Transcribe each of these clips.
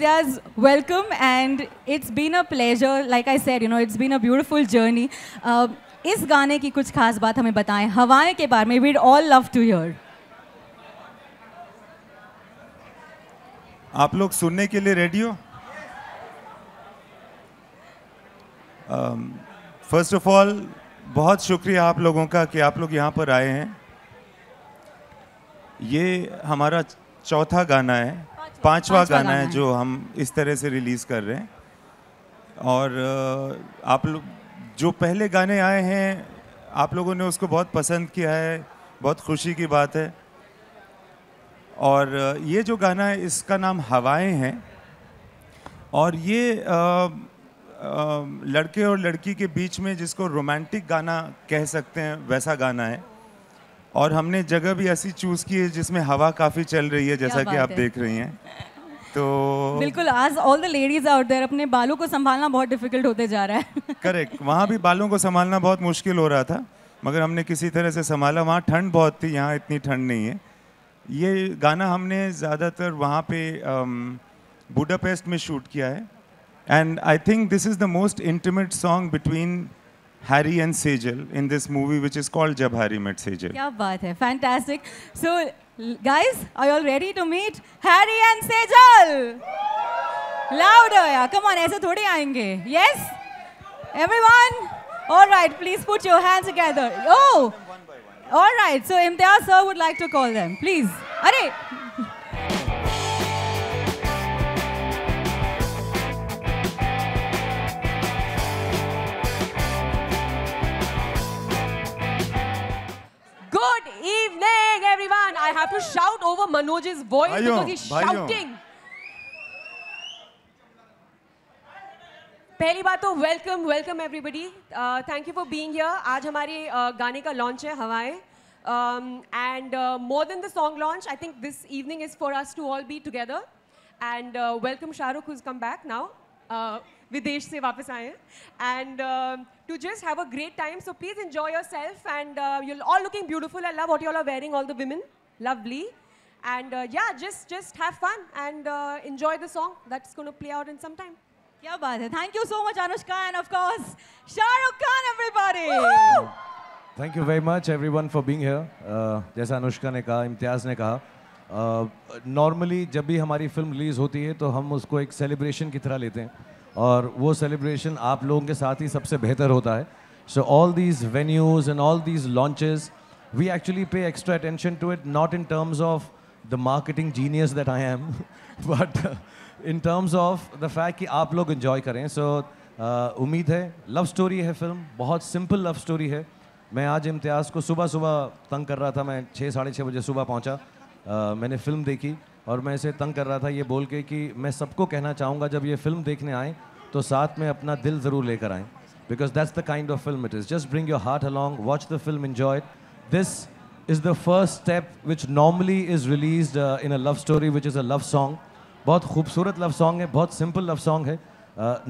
Imtiaz, welcome, and it's been a pleasure. Like I said, it's been a beautiful journey. इस गाने की कुछ खास बात हमें बताएं, हवाएं के बारे में. We'd all love to hear. आप लोग सुनने के लिए रेडी हो? फर्स्ट ऑफ ऑल बहुत शुक्रिया आप लोगों का कि आप लोग यहाँ पर आए हैं. ये हमारा चौथा गाना है, पांचवा गाना है जो हम इस तरह से रिलीज़ कर रहे हैं. और आप लोग जो पहले गाने आए हैं आप लोगों ने उसको बहुत पसंद किया है, बहुत खुशी की बात है. और ये जो गाना है इसका नाम हवाएं है. और ये लड़के और लड़की के बीच में जिसको रोमांटिक गाना कह सकते हैं वैसा गाना है. और हमने जगह भी ऐसी चूज़ की है जिसमें हवा काफ़ी चल रही है, जैसा कि आप देख रही हैं. तो बिल्कुल, आज all the ladies out there, अपने बालों को संभालना बहुत डिफिकल्ट होते जा रहा है. करेक्ट, वहाँ भी बालों को संभालना बहुत मुश्किल हो रहा था, मगर हमने किसी तरह से संभाला. वहाँ ठंड बहुत थी, यहाँ इतनी ठंड नहीं है. ये गाना हमने ज़्यादातर वहाँ पे बुडापेस्ट में शूट किया है. And I think this is the most intimate song between Harry and Sejal in this movie, which is called Jab Harry Met Sejal. क्या बात है, fantastic. So, guys, are you all ready to meet Harry and Sejal? Louder, yeah. Come on, ऐसे थोड़ी आएंगे. Yes, everyone. All right, please put your hands together. Oh, all right. So Imtiaz sir would like to call them, please. अरे. Good evening, everyone. I have to shout over Manoj's voice because he's shouting. पहली बात तो welcome everybody. Thank you for being here. आज हमारे गाने का launch है हवाएं. And more than the song launch, I think this evening is for us to all be together. And welcome Shah Rukh, who's come back now. विदेश से वापस आए हैं. And to just have a great time. So please enjoy yourself. And you're all looking beautiful. I love what you all are wearing, all the women. Lovely. And yeah, just have fun and enjoy the song that's going to play out in some time. क्या बात है. Thank you so much Anushka and of course Shah Rukh Khan, everybody. Woo! Thank you very much everyone for being here. जैसा अनुष्का ने कहा, इम्तियाज़ ने कहा, normally जब भी हमारी फिल्म रिलीज़ होती है तो हम उसको एक सेलिब्रेशन की तरह लेते हैं और वो सेलिब्रेशन आप लोगों के साथ ही सबसे बेहतर होता है. So all these venues and all these launches we actually pay extra attention to it, not in terms of the marketing genius that I am, but in terms of the fact कि आप लोग enjoy करें. So उम्मीद है, love story है film, बहुत simple love story है. मैं आज इम्तियाज़ को सुबह तंग कर रहा था. मैं 6-6:30 बजे सुबह पहुंचा. मैंने फ़िल्म देखी और मैं इसे तंग कर रहा था ये बोल के कि मैं सबको कहना चाहूँगा जब ये फिल्म देखने आएँ तो साथ में अपना दिल ज़रूर लेकर आएँ, because that's the kind of film it is. Just bring your heart along, watch the film, enjoy it. This is the first step which normally is released in a love story which is a love song. बहुत खूबसूरत love song है, बहुत simple love song है.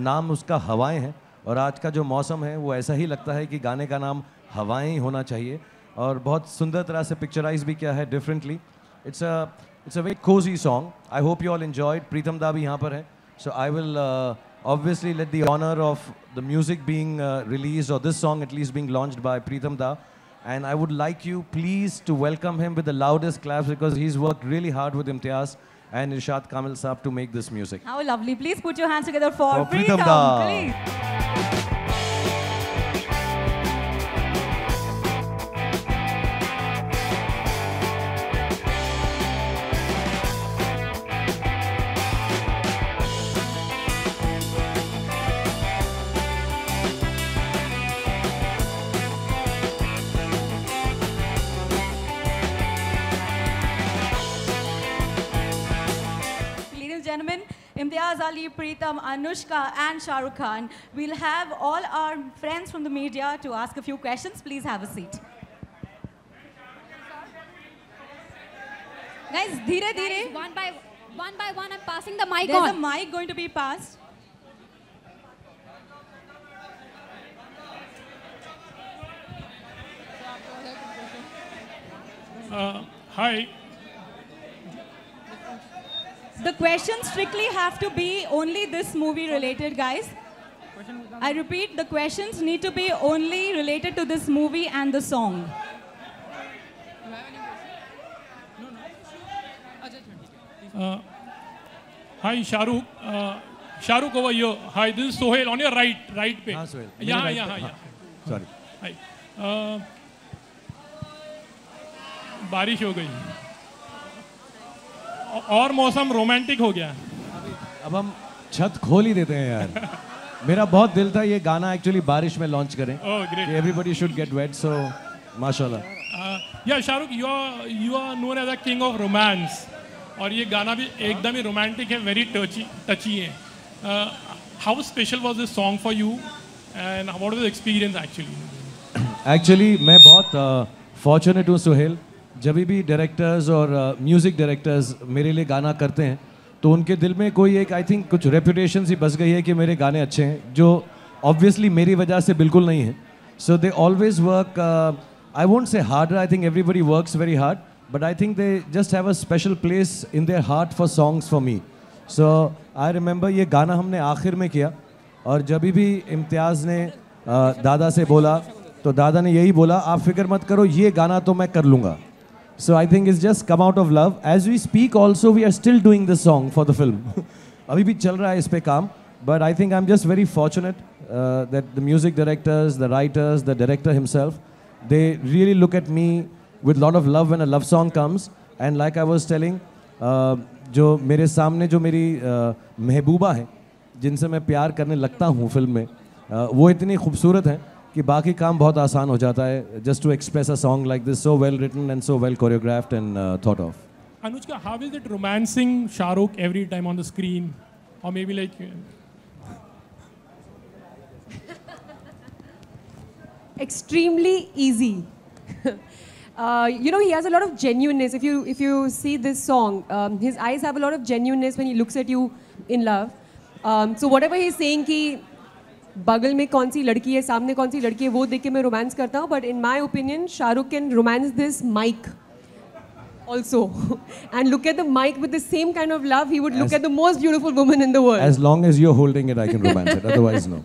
नाम उसका हवाएं है और आज का जो मौसम है वो ऐसा ही लगता है कि गाने का नाम हवाएं ही होना चाहिए. और बहुत सुंदर तरह से पिक्चराइज भी किया है differently. It's a very cozy song. I hope you all enjoyed. Pritam Da bhi yahan par hai. So I will obviously let the honor of the music being released, or this song at least being launched by Pritam Da. And I would like you please to welcome him with the loudest claps because he's worked really hard with Imtiaz and Irshad Kamil Saab to make this music. How lovely. Please put your hands together for Pritam Da. Please. Gentlemen, Imtiaz Ali, Pritam, Anushka and Shah Rukh Khan. We'll have all our friends from the media to ask a few questions. Please have a seat. Guys, dheere dheere. One by one, I'm passing the mic There's on. a mic going to be passed. Hi. The questions strictly have to be only this movie related, guys. I repeat, the questions need to be only related to this movie and the song. Hi, Shahrukh. Shahrukh over here. Hi, this is Sohail on your right पे. हाँ सोहेल. यहाँ. Sorry. Hi. बारिश हो गई और मौसम romantic हो गया. अब हम छत खोल ही देते हैं यार. मेरा बहुत दिल था ये गाना एक्चुअली बारिश में लॉन्च करें. Oh, great. Everybody should get wet, so माशाल्लाह. Yeah, Shahrukh, you are known as a king of romance. और ये गाना भी एकदम ही रोमांटिक है, very touchy है. How special was this song for you, and what was the experience actually? Actually मैं बहुत फॉर्चुनेट हूँ सुहेल. जब भी डायरेक्टर्स और म्यूज़िक डायरेक्टर्स मेरे लिए गाना करते हैं तो उनके दिल में कोई एक आई थिंक कुछ रेपुटेशन सी बस गई है कि मेरे गाने अच्छे हैं, जो ऑब्वियसली मेरी वजह से बिल्कुल नहीं है. So they always work, I won't say harder, I think everybody works very hard, but I think they just have a special place in their heart for songs for me. So I remember ये गाना हमने आखिर में किया और जब भी इम्तियाज़ ने दादा से बोला तो दादा ने यही बोला, आप फिक्र मत करो, ये गाना तो मैं कर लूँगा. So I think it's just come out of love. As we speak also, we are still doing this song for the film. अभी भी चल रहा है इस पे काम. But I think I'm just very fortunate that the music directors, the writers, the director himself, they really look at me with a lot of love when a love song comes. And like I was telling, जो मेरे सामने जो मेरी महबूबा हैं, जिनसे मैं प्यार करने लगता हूँ फिल्म में, वो इतनी खूबसूरत हैं कि बाकी काम बहुत आसान हो जाता है. Just to express a song like this, so well written and so well choreographed and thought of. Anushka, how is it romancing Shahrukh every time on the screen, or maybe like? Extremely easy. He has a lot of genuineness. If you see this song, his eyes have a lot of genuineness when he looks at you in love. So whatever he's saying कि बगल में कौन सी लड़की है, सामने कौन सी लड़की है, वो देख के मैं रोमांस करता हूँ. But in my opinion Shahrukh can romance this mic also and look at the mic with the same kind of love he would look at the most beautiful woman in the world. As long as you're holding it, I can romance it. Otherwise, no.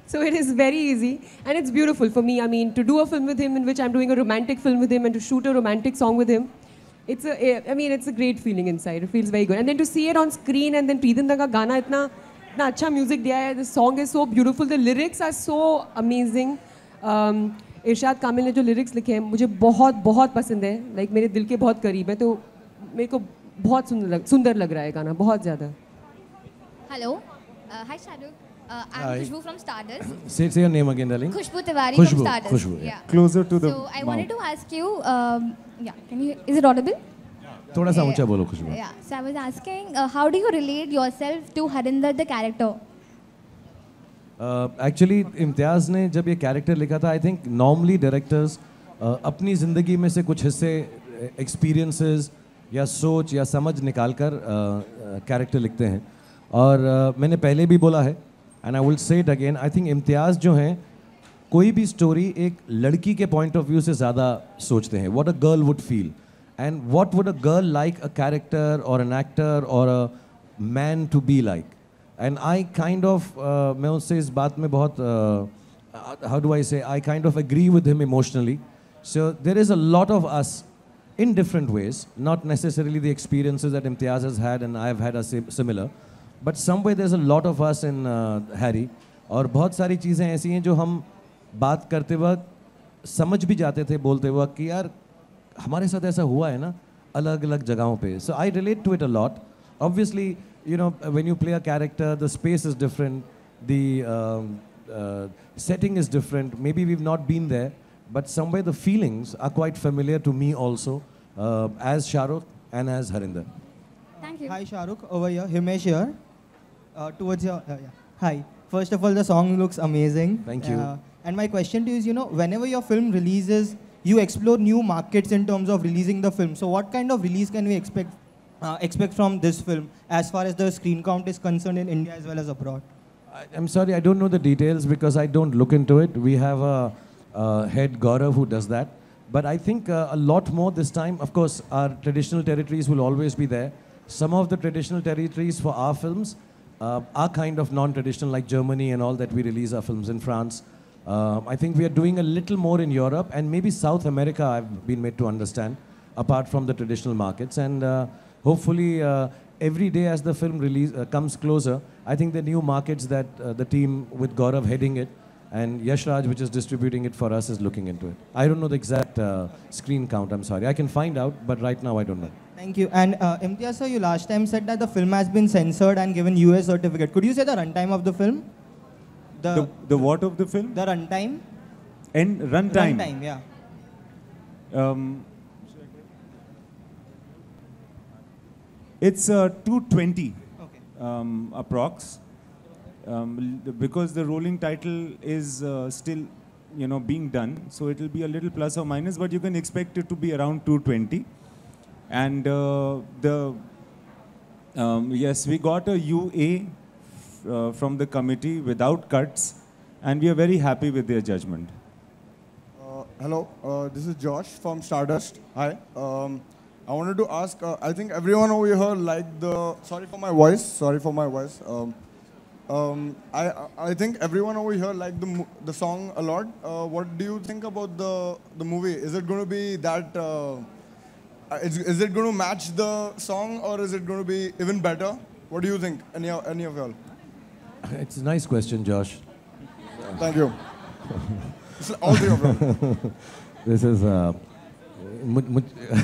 So it is very easy and it's beautiful for me. I mean, to do a film with him in which I'm doing a romantic film with him and to shoot a romantic song with him, it's a great feeling inside. It feels very good. And then to see it on screen and then Preetham Da का गाना इतना अच्छा music दिया है. The song is so beautiful. The lyrics are so amazing. इरशाद कामिल ने जो lyrics लिखे हैं मुझे बहुत बहुत पसंद है. लाइक मेरे दिल के बहुत करीब है, तो मेरे को बहुत सुंदर लग रहा है गाना, बहुत ज़्यादा. Hello. Hi, Shahrukh. I'm Hi. Khushbu from Stardust. Say your name again, darling. Khushbu Tiwari Khushbu, from Stardust. Khushbu, yeah. Yeah. Closer to the So I mouth. wanted to ask you, is it audible? थोड़ा सा ऊंचा बोलो खुशबू. Yeah. So I was asking, how do you relate yourself to Harinder the character? Actually Imtiaz ने जब ये character लिखा था, I think normally directors अपनी ज़िंदगी में से कुछ हिस्से, एक्सपीरियंसेस या सोच या समझ निकाल कर कैरेक्टर लिखते हैं. और मैंने पहले भी बोला है and I will say it again, I think Imtiaz जो हैं कोई भी स्टोरी एक लड़की के पॉइंट ऑफ व्यू से ज़्यादा सोचते हैं. What a girl would feel and what would a girl like a character or an actor or a man to be like. And I kind of मैं उससे इस बात में बहुत how do I say, I kind of agree with him emotionally. So there is a lot of us in different ways, not necessarily the experiences that Imtiaz has had and I have had are similar, but somewhere there's a lot of us in Harry. और बहुत सारी चीज़ें ऐसी हैं जो हम बात करते वक्त समझ भी जाते थे बोलते वक्त कि यार हमारे साथ ऐसा हुआ है ना अलग अलग जगहों पे. So I relate to it a lot. Obviously, when you play a character, the space is different, the setting is different. Maybe we've not been there, but somewhere the feelings are quite familiar to me also, as Shahrukh and as Harinder. Thank you. Hi Shahrukh, over here. Himesh here. Towards your hi. First of all, the song looks amazing. Thank you. And my question to you is, whenever your film releases, you explore new markets in terms of releasing the film. So what kind of release can we expect from this film as far as the screen count is concerned in India as well as abroad? I'm sorry, I don't know the details because I don't look into it. We have a head Gaurav who does that. But I think a lot more this time. Of course, our traditional territories will always be there. some of the traditional territories for our films are kind of non-traditional, like Germany and all that we release our films in France. I think we are doing a little more in Europe and maybe South America, I've been made to understand, apart from the traditional markets. And hopefully every day as the film release comes closer, I think the new markets that the team with Gaurav heading it and Yash Raj, which is distributing it for us, is looking into it. I don't know the exact screen count, I'm sorry. I can find out, but right now I don't know. Thank you. And Imtiaz sir, you last time said that the film has been censored and given US certificate. Could you say the runtime of the film? The what of the film? The runtime? And runtime. Runtime, yeah. It's 220 Okay. approx. Because the rolling title is still, being done, so it will be a little plus or minus, but you can expect it to be around 220. And yes, we got a UA from the committee without cuts, and we are very happy with their judgment. Hello, this is Josh from Stardust. Hi. I wanted to ask, I think everyone over here liked the, sorry for my voice. I think everyone over here liked the song a lot. What do you think about the movie? Is it going to be that, is it going to match the song, or is it going to be even better? What do you think, any of y'all? It's a nice question, Josh. Thank you. All three of them. This is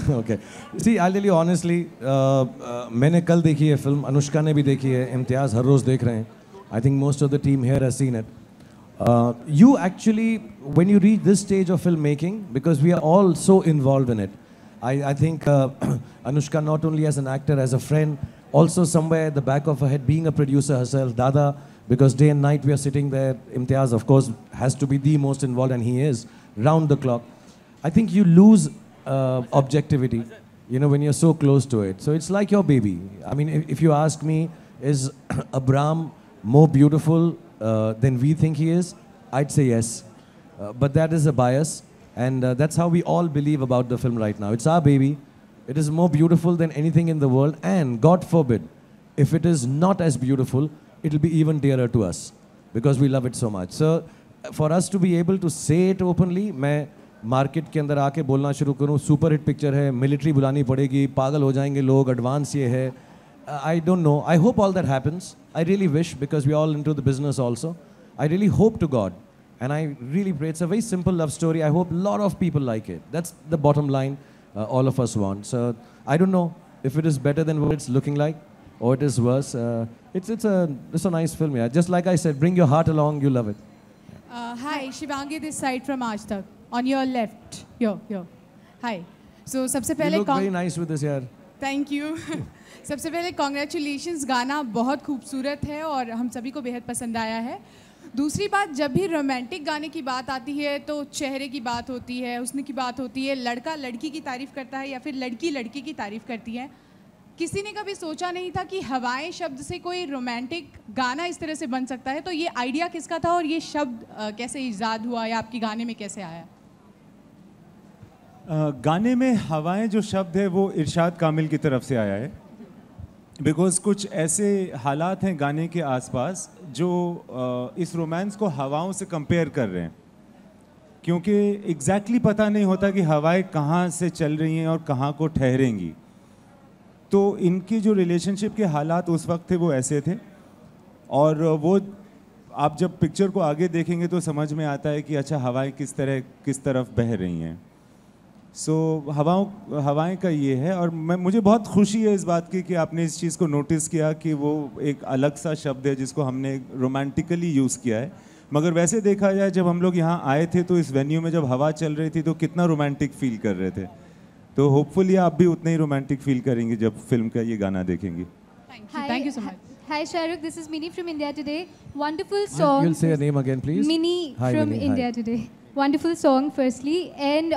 okay. See, I'll tell you honestly, मैंने कल देखी है film, Anushka ने भी देखी है, इम्तियाज हर रोज देख रहे हैं. I think most of the team here has seen it. You actually, when you reach this stage of filmmaking, because we are all so involved in it, I think Anushka, not only as an actor, as a friend, also somewhere at the back of her head, being a producer herself, Dada, because day and night we are sitting there. Imtiaz, of course, has to be the most involved, and he is, round the clock. I think you lose objectivity, when you're so close to it. So it's like your baby. I mean, if you ask me, is Abram more beautiful than we think he is? I'd say yes. But that is a bias. And that's how we all believe about the film right now. It's our baby. It is more beautiful than anything in the world. And God forbid, if it is not as beautiful, it'll be even dearer to us because we love it so much. So for us to be able to say it openly, मैं market के अंदर आके बोलना शुरू करूँ, super hit picture है, military बुलानी पड़ेगी, पागल हो जाएंगे लोग, एडवांस ये है. I don't know. I hope all that happens. I really wish, because we're all into the business also. I really hope to God. And I really pray. It's a very simple love story. I hope a lot of people like it. That's the bottom line all of us want. So I don't know if it is better than what it's looking like or it is worse. It's a nice film. Yeah. Just like I said, bring your heart along. You love it. Hi, Shivangi this side from Aaj Tak. On your left. Here. Hi. So सबसे पहले You look very nice with this yaar. Thank you. सबसे पहले congratulations, गाना बहुत खूबसूरत है और हम सभी को बेहद पसंद आया है. दूसरी बात, जब भी रोमांटिक गाने की बात आती है तो चेहरे की बात होती है, हुस्न की बात होती है, लड़का लड़की की तारीफ़ करता है या फिर लड़की लड़के की तारीफ़ करती है. किसी ने कभी सोचा नहीं था कि हवाएं शब्द से कोई रोमांटिक गाना इस तरह से बन सकता है. तो ये आइडिया किसका था और ये शब्द कैसे ईजाद हुआ या आपके गाने में कैसे आया? गाने में हवाएं जो शब्द है वो इरशाद कामिल की तरफ से आया है. बिकॉज कुछ ऐसे हालात हैं गाने के आसपास जो इस रोमांस को हवाओं से कंपेयर कर रहे हैं, क्योंकि एग्जैक्टली पता नहीं होता कि हवाएं कहाँ से चल रही हैं और कहाँ को ठहरेंगी. तो इनकी जो रिलेशनशिप के हालात उस वक्त थे वो ऐसे थे, और वो आप जब पिक्चर को आगे देखेंगे तो समझ में आता है कि अच्छा हवाएं किस तरफ बह रही हैं. सो हवाएं का ये है. और मुझे बहुत खुशी है इस बात की कि आपने इस चीज़ को नोटिस किया कि वो एक अलग सा शब्द है जिसको हमने रोमांटिकली यूज़ किया है. मगर वैसे देखा जाए, जब हम लोग यहाँ आए थे तो इस वेन्यू में जब हवा चल रही थी तो कितना रोमांटिक फील कर रहे थे. तो होपफुली आप भी उतना ही रोमांटिक फील करेंगे जब फिल्म का ये गाना देखेंगे. Thank you so much. Hi Shahrukh, this is Mini from India Today. Wonderful song. You'll say your name again, please. Mini Hi, from Mini. India Hi. Today. Wonderful song, firstly. And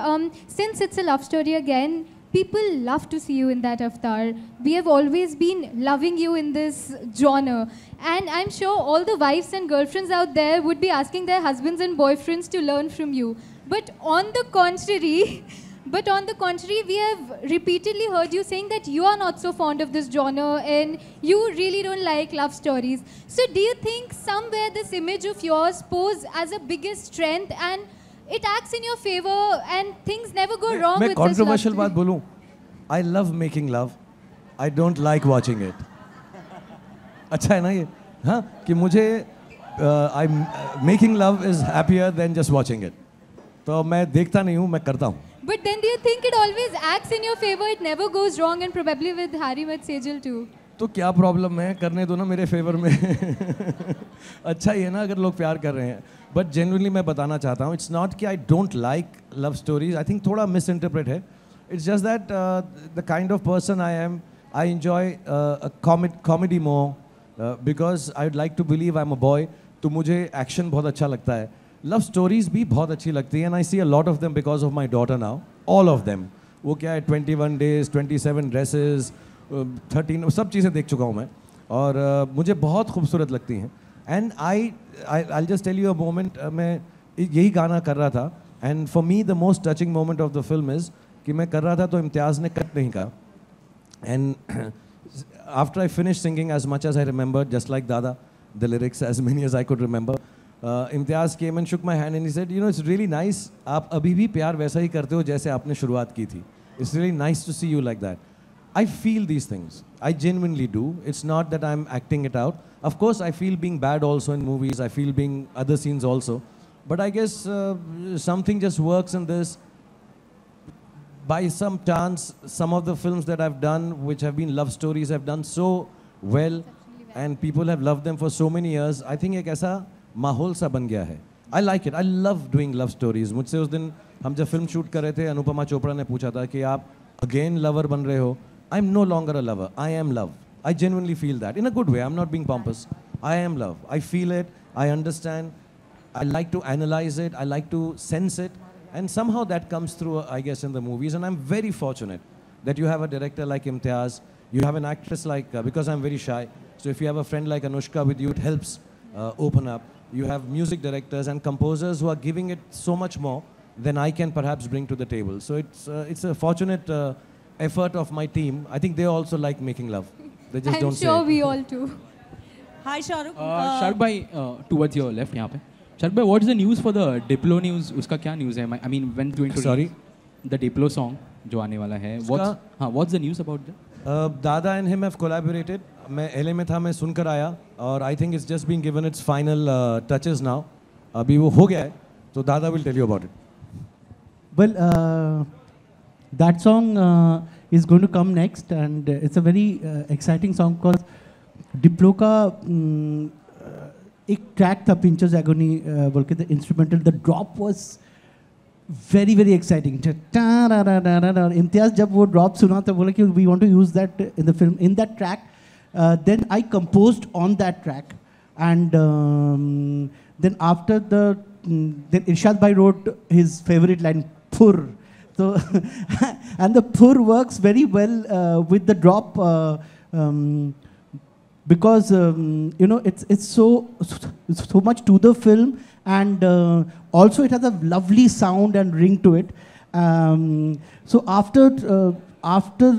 since it's a love story again, people love to see you in that avatar. We have always been loving you in this genre. And I'm sure all the wives and girlfriends out there would be asking their husbands and boyfriends to learn from you. But on the contrary, But on the contrary, we have repeatedly heard you saying that you are not so fond of this genre and you really don't like love stories. So do you think somewhere this image of yours pose as a biggest strength and it acts in your favor and things never go wrong मैं with such love controversial stories? बात बोलूं, I love making love, I don't like watching it. अच्छा है ना ये, हाँ, कि मुझे making love is happier than just watching it. तो मैं देखता नहीं हूँ, मैं करता हूँ. But then do you think it always acts in your favor? It never goes wrong, and probably with Harry Met Sejal too. तो क्या प्रॉब्लम है, करने दो ना मेरे फेवर में. अच्छा ही है ना अगर लोग प्यार कर रहे हैं. बट जेन्युइनली मैं बताना चाहता हूँ, इट्स नॉट कि I don't like love stories. I think थोड़ा मिस इंटरप्रेट है. It's just that the kind of person I am, I enjoy comedy more because I would like to believe I am a boy. तो मुझे action बहुत अच्छा लगता है. Love stories भी बहुत अच्छी लगती है, and I see a lot of them because of my daughter now. All of them. वो क्या है, 21 days, 27 dresses, 13, सब चीज़ें देख चुका हूँ मैं. और मुझे बहुत खूबसूरत लगती हैं. And I just tell you a moment, मैं यही गाना कर रहा था, and for me the most touching moment of the film is कि मैं कर रहा था तो इम्तियाज़ ने कट नहीं कहा. And after I finish singing as much as I remember, just like Dada, the lyrics as many as I could remember, Imtiaz came and shook my hand and he said, you know, it's really nice, आप अभी भी प्यार वैसा ही करते हो जैसे आपने शुरुआत की थी. It's really nice to see you like that. I feel these things. I genuinely do. It's not that I'm acting it out. Of course, I feel being bad also in movies. I feel being other scenes also. But I guess something just works in this. By some chance, some of the films that I've done, which have been love stories, have done so well, and people have loved them for so many years. I think एक ऐसा माहौल सा बन गया है. I like it. I love doing love stories. मुझसे उस दिन हम जब फिल्म शूट कर रहे थे, अनुपमा चोपड़ा ने पूछा था कि आप again lover बन रहे हो. I'm no longer a lover. I am love. I genuinely feel that. In a good way. I'm not being pompous. I am love. I feel it. I understand. I like to analyze it. I like to sense it. And somehow that comes through, I guess, in the movies. And I'm very fortunate that you have a director like Imtiaz. You have an actress like, because I'm very shy. So if you have a friend like Anushka with you, it helps open up. You have music directors and composers who are giving it so much more than I can perhaps bring to the table. So it's a fortunate effort of my team. I think they also like making love. They just don't say it. I'm sure we all too. Hi, Shahrukh. Shahrukh bhai, towards your left यहाँ पे. Shahrukh bhai, what's the news for the Diplo news? उसका क्या news है? I mean, when going to Sorry? The Diplo song जो आने वाला है. What's the news about that? Dada and him have collaborated. मैं LA में था, मैं सुनकर आया, और I think it's just been given its final touches now. अभी वो हो गया है, तो Dada will tell you about it. Well, that song is going to come next, and it's a very exciting song because Diplo का एक track था Pinchos Agony बोल के, the instrumental, the drop was very very exciting. इम्तियाज़ जब वो drop सुना तो बोला कि we want to use that in the film, in that track. Then I composed on that track, and then after then Irshad bhai wrote his favorite line, "Phur." So and the "phur" works very well with the drop because you know, it's so much to the film, and also it has a lovely sound and ring to it. So after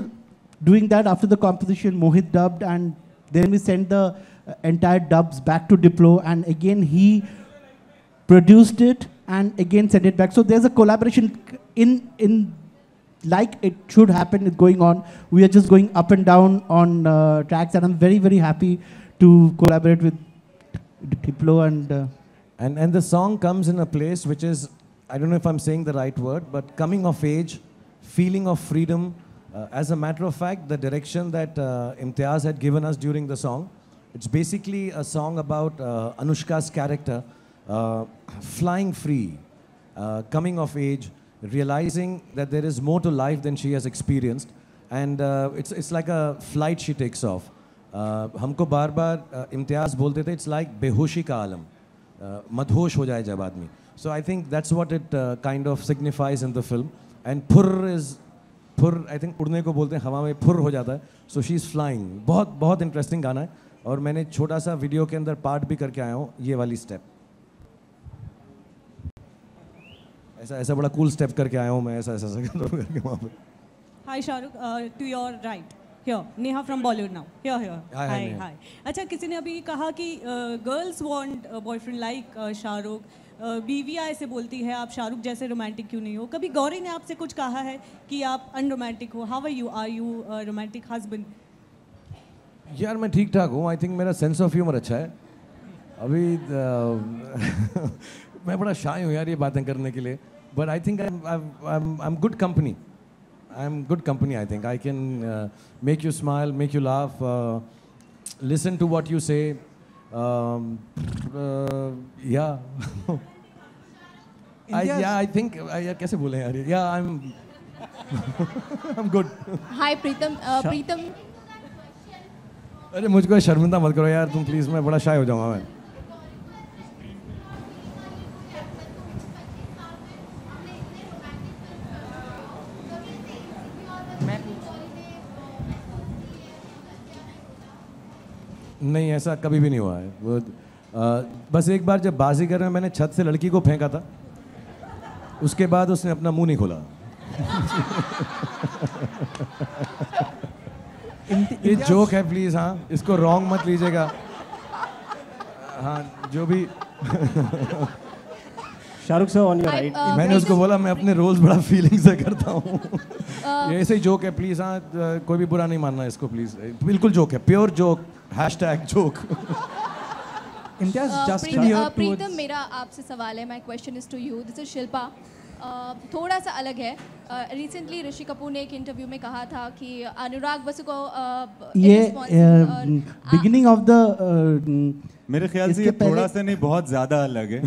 doing that, after the composition, Mohit dubbed, and then we sent the entire dubs back to Diplo, and again he produced it and again sent it back. So there's a collaboration in like it should happen, it's going on. We are just going up and down on tracks, and I'm very very happy to collaborate with Diplo. And the song comes in a place which is, I don't know if I'm saying the right word, but coming of age, feeling of freedom. As a matter of fact, the direction that Imtiaz had given us during the song, it's basically a song about Anushka's character flying free, coming of age, realizing that there is more to life than she has experienced, and it's like a flight she takes off. हमको बार बार इम्तियाज़ बोलते थे, it's like बेहोशी का आलम, मदहोश हो जाए जब आदमी. So I think that's what it kind of signifies in the film. And phur is phur, I think उड़ने को बोलते हैं, हवा में phur हो जाता है. So she's flying. बहुत बहुत interesting गाना है, और मैंने छोटा सा वीडियो के अंदर पार्ट भी करके आया हूँ ये वाली स्टेप. ऐसा ऐसा बड़ा कूल स्टेप करके आया हूँ मैं, ऐसा ऐसा करके वहाँ पे। Hi Shahrukh, to your right. Here, Neha from Bollywood now. Here. Hi, Neha. Hi. अच्छा, किसी ने अभी कहा कि girls want a boyfriend like Shahrukh. बीवियाँ ऐसे बोलती है, आप शाहरुख जैसे रोमांटिक क्यों नहीं हो? कभी गौरी ने आपसे कुछ कहा है कि आप अनरोमांटिक हो? How are you? Are you a romantic husband? यार मैं ठीक ठाक हूँ, आई थिंक मेरा सेंस ऑफ ह्यूमर अच्छा है अभी। मैं बड़ा शाय हूँ यार ये बातें करने के लिए, but I think I am good company. I am good company, I think. I can make you smile, make you laugh, listen to what you say. Yeah. I think, कैसे बोले यार? Yeah, I'm good. Hi, Preetam. Preetam. अरे मुझको शर्मिंदा मत करो यार तुम प्लीज, मैं बड़ा शाय हो जाऊंगा मैं। नहीं ऐसा कभी भी नहीं हुआ है वो। बस एक बार जब बाजीगर में मैंने छत से लड़की को फेंका था, उसके बाद उसने अपना मुंह नहीं खोला। ये जोक है प्लीज, हाँ इसको रॉन्ग मत लीजिएगा। हाँ जो भी Shahrukh sir on your right. मैंने उसको बोला मैं अपने रोल्स बड़ा फीलिंग से करता हूँ। ये ऐसे ही जोक है प्लीज, हाँ कोई भी बुरा नहीं मानना इसको प्लीज, बिल्कुल जोक है, pure joke, hashtag joke. Pritam मेरा आपसे सवाल है, my question is to you, this is Shilpa. थोड़ा सा अलग है। रिसेंटली ऋषि कपूर ने एक इंटरव्यू में कहा था कि अनुराग बसु को ये बिगिनिंग ऑफ द मेरे ख्याल से ये थोड़ा सा नहीं बहुत ज्यादा अलग है।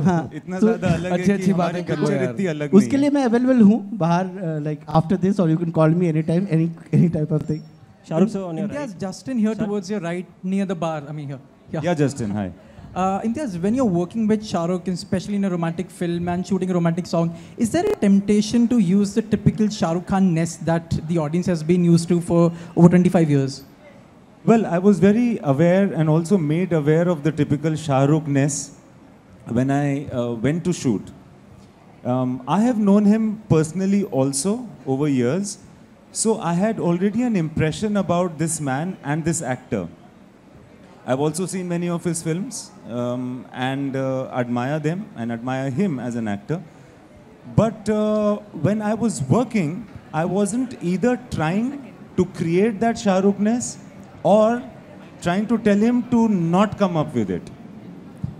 हाँ, इतना ज्यादा अलग है कि हमारी कल्चर इतनी अलग नहीं है। उसके लिए मैं अवेलेबल हूँ बाहर, लाइक आफ्टर दिस, और you can call me any time, any type of thing. Shahrukh sir on your Imtiaz, right. Justin here towards your right, near the bar. I mean here. Yeah, Justin, hi. Imtiaz, when you're working with Shahrukh, especially in a romantic film and shooting a romantic song, is there a temptation to use the typical Shahrukh Khan-ness that the audience has been used to for over 25 years? Well, I was very aware and also made aware of the typical Shahrukh-ness when I went to shoot. I have known him personally also over years. So I had already an impression about this man and this actor. I've also seen many of his films and admire them and admire him as an actor. But when I was working, I wasn't either trying to create that Shahrukh-ness or trying to tell him to not come up with it.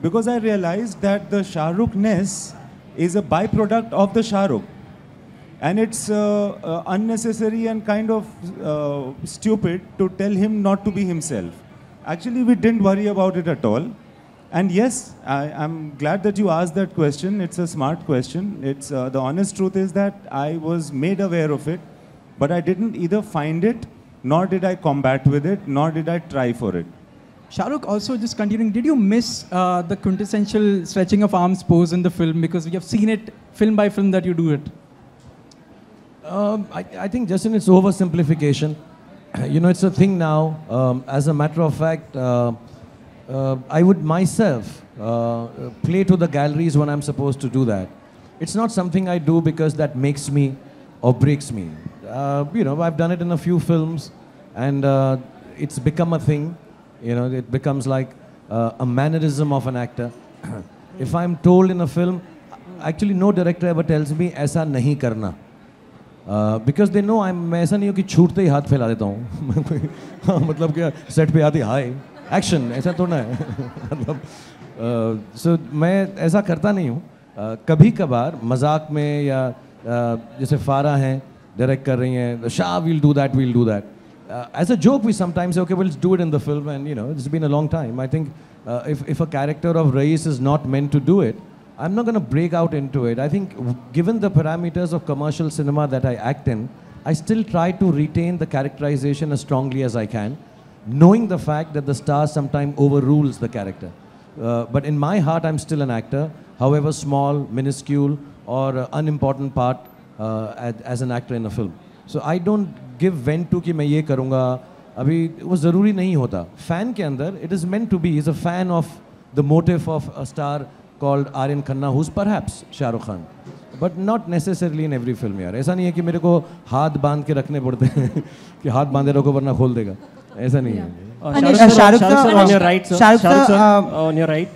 Because I realized that the Shahrukh-ness is a byproduct of the Shahrukh. And it's unnecessary and kind of stupid to tell him not to be himself. Actually, we didn't worry about it at all. And yes, I'm glad that you asked that question. It's a smart question. It's the honest truth is that I was made aware of it, but I didn't either find it, nor did I combat with it, nor did I try for it. Shahrukh, also just continuing, did you miss the quintessential stretching of arms pose in the film? Because we have seen it film by film that you do it. I think, Justin, it's oversimplification. You know, it's a thing now. As a matter of fact, I would myself play to the galleries when I'm supposed to do that. It's not something I do because that makes me or breaks me. You know, I've done it in a few films, and it's become a thing. You know, it becomes like a mannerism of an actor. If I'm told in a film, actually no director ever tells me ऐसा नहीं करना. Because they know मैं ऐसा नहीं हूँ कि छूटते ही हाथ फैला देता हूँ। मतलब क्या सेट पे आती हाय एक्शन, ऐसा तो ना है। मतलब so मैं ऐसा करता नहीं हूँ। कभी कभार मजाक में या जैसे फारा हैं डायरेक्ट कर रही हैं, Shah we'll do that. As a joke we sometimes say okay we'll do it in the film, and you know it's been a long time. I think if a character of Rais is not meant to do it, I'm not going to break out into it. I think given the parameters of commercial cinema that I act in, I still try to retain the characterization as strongly as I can, knowing the fact that the star sometimes overrules the character. But in my heart, I'm still an actor, however small, minuscule, or unimportant part as an actor in a film. So I don't give vent to कि मैं ये करूँगा. अभी वो ज़रूरी नहीं होता. Fan के अंदर, it is meant to be. He's a fan of the motive of a star called Aryan Khanna, who's perhaps Shah Rukh Khan. But not necessarily in every film यार. ऐसा नहीं है कि मेरे को हाथ बांध के रखने पड़ते हैं कि हाथ बांधे रखो वरना खोल देगा. ऐसा नहीं है. Shahrukh sir, on your right, sir. Shahrukh sir, on your right.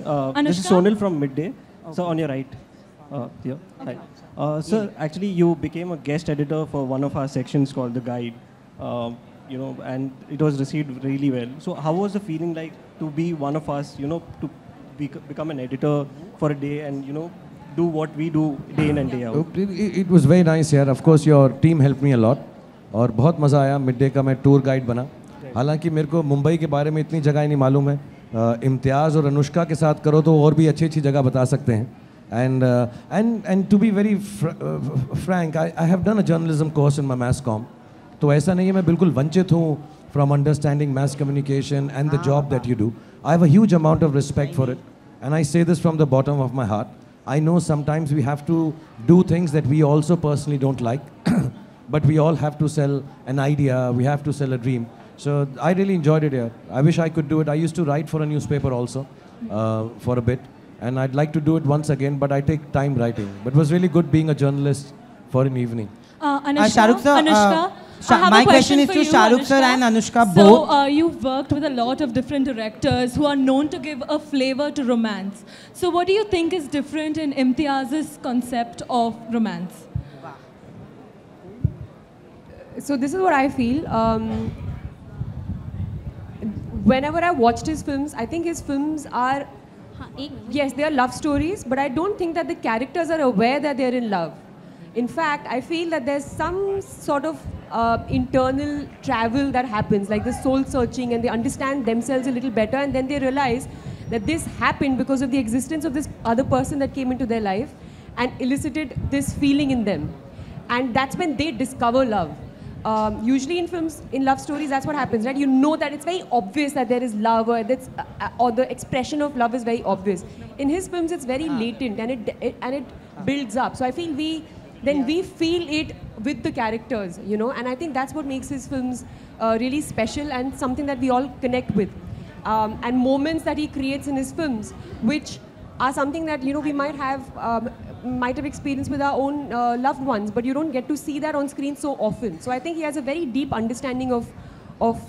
This is Sonal from Midday. So on your right. Here. Hi. Sir, actually you became a guest editor for one of our sections called The Guide. And it was received really well. So how was the feeling like to be one of us, to become an editor for a day and, do what we do day in and day out? It was very nice यार. Of course your team helped me a lot. और बहुत मज़ा आया. Mid-day का मैं tour guide बना. हालांकि मेरे को मुंबई के बारे में इतनी जगह ही नहीं मालूम है. इम्तियाज़ और अनुष्का के साथ करो तो और भी अच्छी अच्छी जगह बता सकते हैं. And to be very frank, I have done a journalism course in my mass comm. तो ऐसा नहीं है मैं बिल्कुल वंचित हूँ from understanding mass communication and the job that you do. I have a huge amount of respect for it, and I say this from the bottom of my heart. I know sometimes we have to do things that we also personally don't like, but we all have to sell an idea, we have to sell a dream. So I really enjoyed it here. I wish I could do it. I used to write for a newspaper also for a bit, and I'd like to do it once again, but I take time writing. But it was really good being a journalist for an evening. Shahrukh sir, my question is to Shahrukh sir and Anushka both. So you've worked with a lot of different directors who are known to give a flavor to romance. So what do you think is different in Imtiaz's concept of romance? So this is what I feel. Whenever I watched his films, I think his films are, yes, they are love stories, but I don't think that the characters are aware that they're in love. In fact, I feel that there's some sort of internal travel that happens, like the soul searching, and they understand themselves a little better, and then they realize that this happened because of the existence of this other person that came into their life and elicited this feeling in them. And that's when they discover love. Usually in films, in love stories, that's what happens, right? You know that it's very obvious that there is love, or or the expression of love is very obvious. In his films, it's very latent, and it builds up. So I feel we feel it with the characters, and I think that's what makes his films really special and something that we all connect with. And moments that he creates in his films, which are something that we might have experienced with our own loved ones, but you don't get to see that on screen so often. So I think he has a very deep understanding of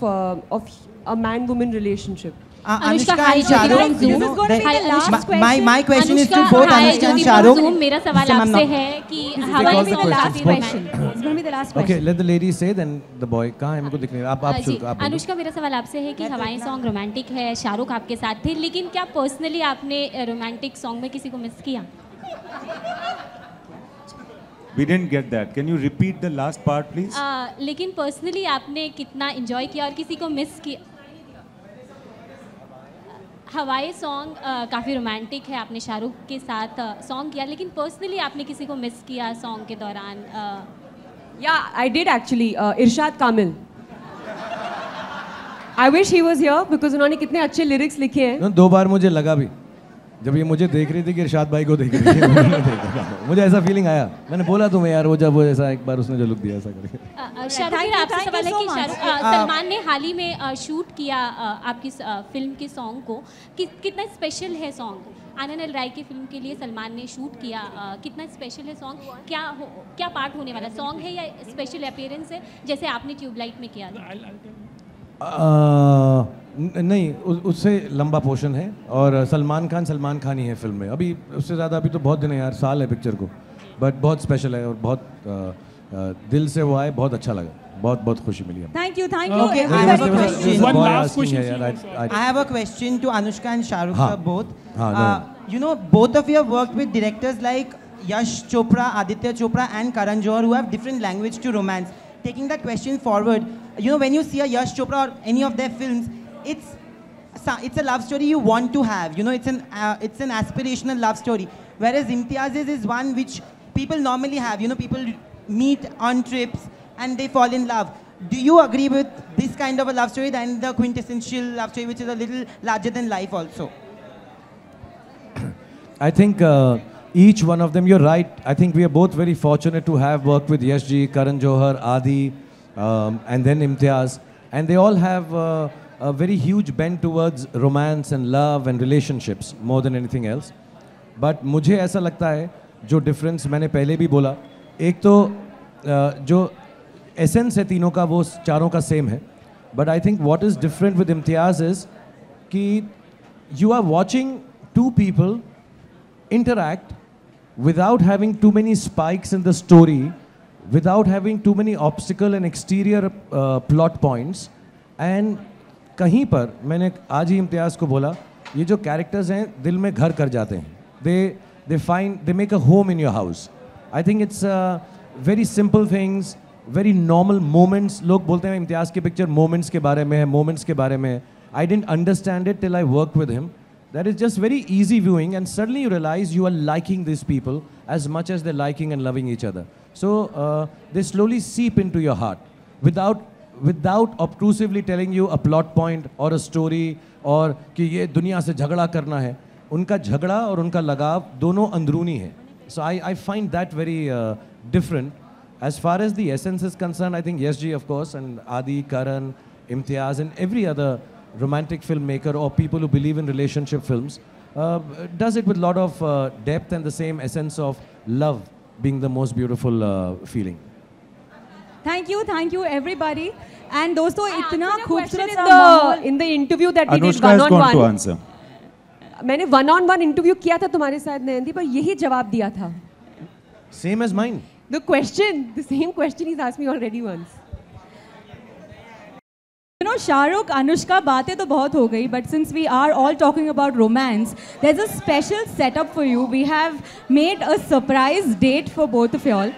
a man-woman relationship. Anushka and Shahrukh, my question is to both Anushka and Shahrukh. मेरा सवाल आपसे है कि हवाई में last question. It's going to be the last Okay, question. let the lady say, then the boy. कहाँ है मेरे को दिख नहीं रहा. आप शुरू आप बोलो. अनुष्का, मेरा सवाल आपसे है कि हवाई सॉन्ग रोमांटिक है, शाहरुख आपके साथ थे, लेकिन क्या पर्सनली आपने रोमांटिक सॉन्ग में किसी को मिस किया? We didn't get that. Can you repeat the last part, please? लेकिन पर्सनली आपने कितना एंजॉय किया और किसी को मिस किया? हवाई सॉन्ग काफ़ी रोमांटिक है, आपने शाहरुख के साथ सॉन्ग किया, लेकिन पर्सनली आपने किसी को मिस किया सॉन्ग के दौरान? Yeah, I did actually. Irshad Kamil. I wish he was here because उन्होंने कितने अच्छे lyrics लिखे हैं. 2 बार मुझे लगा भी, जब ये मुझे देख रही थी कि इरशाद भाई को देख रही थी, मुझे ऐसा फीलिंग आया. मैंने बोला तुम्हें यार, वो ऐसा एक बार उसने जो लुक दिया ऐसा करके. शाहरुख, आपसे सवाल है कि सलमान ने हाल ही में शूट किया आपकी फिल्म के सॉन्ग को, कितना स्पेशल है सॉन्ग? आनंद राय की फिल्म के लिए सलमान ने शूट किया, कितना स्पेशल है सॉन्ग? क्या पार्ट होने वाला सॉन्ग है या स्पेशल अपीयरेंस है जैसे आपने ट्यूबलाइट में किया था? नहीं, उससे लंबा पोर्शन है और सलमान खान ही है फिल्म में. अभी उससे ज़्यादा अभी तो बहुत दिन है यार, साल है पिक्चर को, बट बहुत स्पेशल है और बहुत दिल से वो आए, बहुत अच्छा लगा, बहुत खुशी मिली. Thank you. Okay, I have a question. One last question. I have a question to Anushka and Shahrukh sir both. Both of you have worked with directors like Yash Chopra, Aditya Chopra and Karan Johar who have different language to romance. Taking that question forward, when you see a Yash Chopra or any of their films, it's a love story you want to have. It's an aspirational love story. Whereas Imtiaz's is one which people normally have. People meet on trips and they fall in love. Do you agree with this kind of a love story than the quintessential love story, which is a little larger than life also? I think each one of them, you're right. I think we are both very fortunate to have worked with Yash ji, Karan Johar, Adi, and then Imtiaz. And they all have a very huge bent towards romance and love and relationships more than anything else. But मुझे ऐसा लगता है जो difference मैंने पहले भी बोला, एक तो जो एसेंस है तीनों का वो चारों का सेम है, but I think what is different with Imtiaz is कि you are watching two people interact without having too many spikes in the story, without having too many obstacle and exterior plot points, and कहीं पर मैंने आज ही इम्तियाज़ को बोला, ये जो characters हैं दिल में घर कर जाते हैं, they make a home in your house. I think it's very simple things, very normal moments. लोग बोलते हैं इम्तियाज़ की पिक्चर moments के बारे में है, moments के बारे में है. I didn't understand it till I worked with him. That is just very easy viewing, and suddenly you realize you are liking these people as much as they're liking and loving each other. So they slowly seep into your heart without obtrusively telling you a plot point or a story or कि ये दुनिया से झगड़ा करना है. उनका झगड़ा और उनका लगाव दोनों अंदरूनी है. So I find that very different. As far as the essence is concerned, I think YesG, of course, and Adi, Karan, Imtiaz, and every other romantic filmmaker or people who believe in relationship films does it with a lot of depth and the same essence of love being the most beautiful feeling. Thank you everybody. And दोस्तों इतना खूबसूरत in the interview that we did Anushka is going to answer. मैंने one-on-one interview किया था तुम्हारे साथ नयनदीप, पर यही जवाब दिया था. Same as mine. The same question he's asked me already once. You know, Shahrukh, Anushka, बातें तो बहुत हो गई, but since we are all talking about romance, there's a special setup for you. We have made a surprise date for both of y'all.